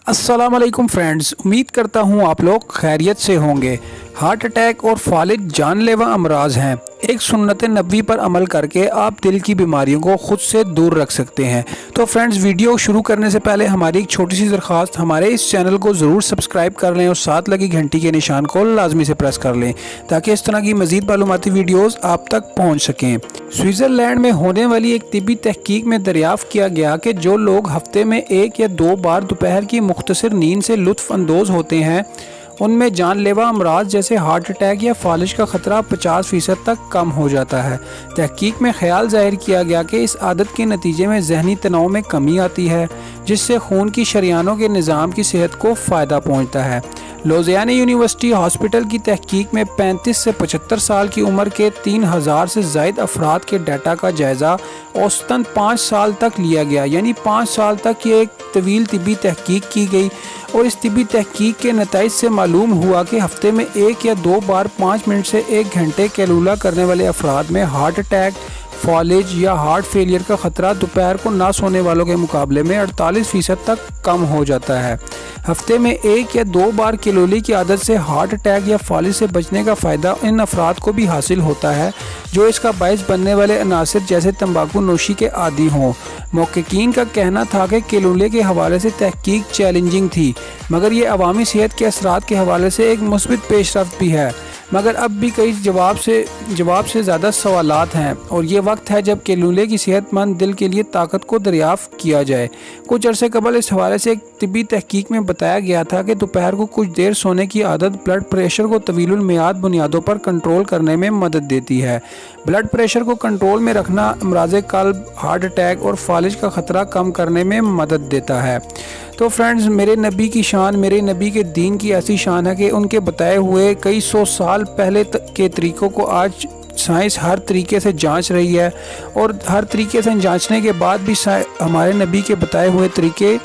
अस्सलाम वालेकुम फ्रेंड्स, उम्मीद करता हूँ आप लोग खैरियत से होंगे। हार्ट अटैक और फालिज जानलेवा अमराज हैं। एक सुन्नत नबी पर अमल करके आप दिल की बीमारियों को खुद से दूर रख सकते हैं। तो फ्रेंड्स, वीडियो शुरू करने से पहले हमारी एक छोटी सी दरख्वास्त, हमारे इस चैनल को ज़रूर सब्सक्राइब कर लें और साथ लगी घंटी के निशान को लाजमी से प्रेस कर लें ताकि इस तरह की मज़ीद मालूमाती वीडियोज़ आप तक पहुँच सकें। स्विट्ज़रलैंड में होने वाली एक तिब्बी तहकीक में दरियाफ़्त किया गया कि जो लोग हफ्ते में 1 या 2 बार दोपहर की मुख्तसर नींद से लुत्फ़ अंदोज़ होते हैं, उनमें जानलेवा अमराज जैसे हार्ट अटैक या फालिज का ख़तरा 50% तक कम हो जाता है। तहकीक में ख्याल ज़ाहिर किया गया कि इस आदत के नतीजे में ज़हनी तनाव में कमी आती है, जिससे खून की शरियानों के निज़ाम की सेहत को फ़ायदा पहुँचता है। लुधियाना यूनिवर्सिटी हॉस्पिटल की तहकीक में 35 से 75 साल की उम्र के 3000 से ज़ायद अफराद के डाटा का जायज़ा औसतन 5 साल तक लिया गया, यानी 5 साल तक ये एक तवील तिब्बी तहकीक की गई और इस तिब्बी तहकीक के नताइज से मालूम हुआ कि हफ्ते में 1 या 2 बार 5 मिनट से 1 घंटे कैलूला करने वाले अफराद में हार्ट अटैक, फॉलेज या हार्ट फेलियर का ख़तरा दोपहर को ना सोने वालों के मुकाबले में 48% तक कम हो जाता है। हफ्ते में 1 या 2 बार कैलोरी की आदत से हार्ट अटैक या फॉलेज से बचने का फ़ायदा इन अफराद को भी हासिल होता है जो इसका बायस बनने वाले अनासर जैसे तंबाकू नोशी के आदी हों। मुहक्किकीन का कहना था कि कैलोरी के हवाले से तहकीक चैलेंजिंग थी, मगर ये अवामी सेहत के असरात के हवाले से एक मुस्बित पेशरफ्त भी है। मगर अब भी कई जवाब से ज़्यादा सवालात हैं और ये वक्त है जब कैलूले की सेहतमंद दिल के लिए ताकत को दरियाफ़्त किया जाए। कुछ अरसे कबल इस हवाले से एक तिब्बी तहकीक में बताया गया था कि दोपहर को कुछ देर सोने की आदत ब्लड प्रेशर को तवीलुल मियाद बुनियादों पर कंट्रोल करने में मदद देती है। ब्लड प्रेशर को कंट्रोल में रखना अमराज़ क़ल्ब, हार्ट अटैक और फालिज का ख़तरा कम करने में मदद देता है। तो फ्रेंड्स, मेरे नबी की शान, मेरे नबी के दीन की ऐसी शान है कि उनके बताए हुए कई सौ साल पहले के तरीक़ों को आज साइंस हर तरीके से जांच रही है और हर तरीके से जांचने के बाद भी हमारे नबी के बताए हुए तरीके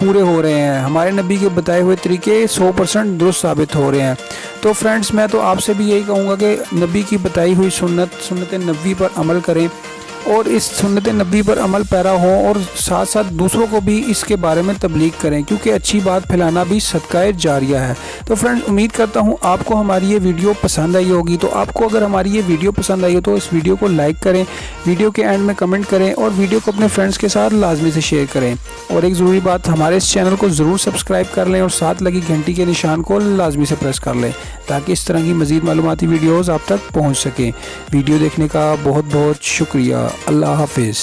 पूरे हो रहे हैं। हमारे नबी के बताए हुए तरीके 100% दुरुस्त साबित हो रहे हैं। तो फ्रेंड्स, मैं तो आपसे भी यही कहूँगा कि नबी की बताई हुई सुन्नत नबी पर अमल करें और इस सुन्नत नबी पर अमल पैरा हों और साथ साथ दूसरों को भी इसके बारे में तबलीग करें, क्योंकि अच्छी बात फैलाना भी सदका जारिया है। तो फ्रेंड्स, उम्मीद करता हूँ आपको हमारी ये वीडियो पसंद आई होगी। तो आपको अगर हमारी ये वीडियो पसंद आई हो तो इस वीडियो को लाइक करें, वीडियो के एंड में कमेंट करें और वीडियो को अपने फ्रेंड्स के साथ लाजमी से शेयर करें। और एक ज़रूरी बात, हमारे इस चैनल को ज़रूर सब्सक्राइब कर लें और साथ लगी घंटी के निशान को लाजमी से प्रेस कर लें ताकि इस तरह की मज़ीद मालूमाती वीडियोज़ आप तक पहुँच सकें। वीडियो देखने का बहुत बहुत शुक्रिया। अल्लाह हाफिज़।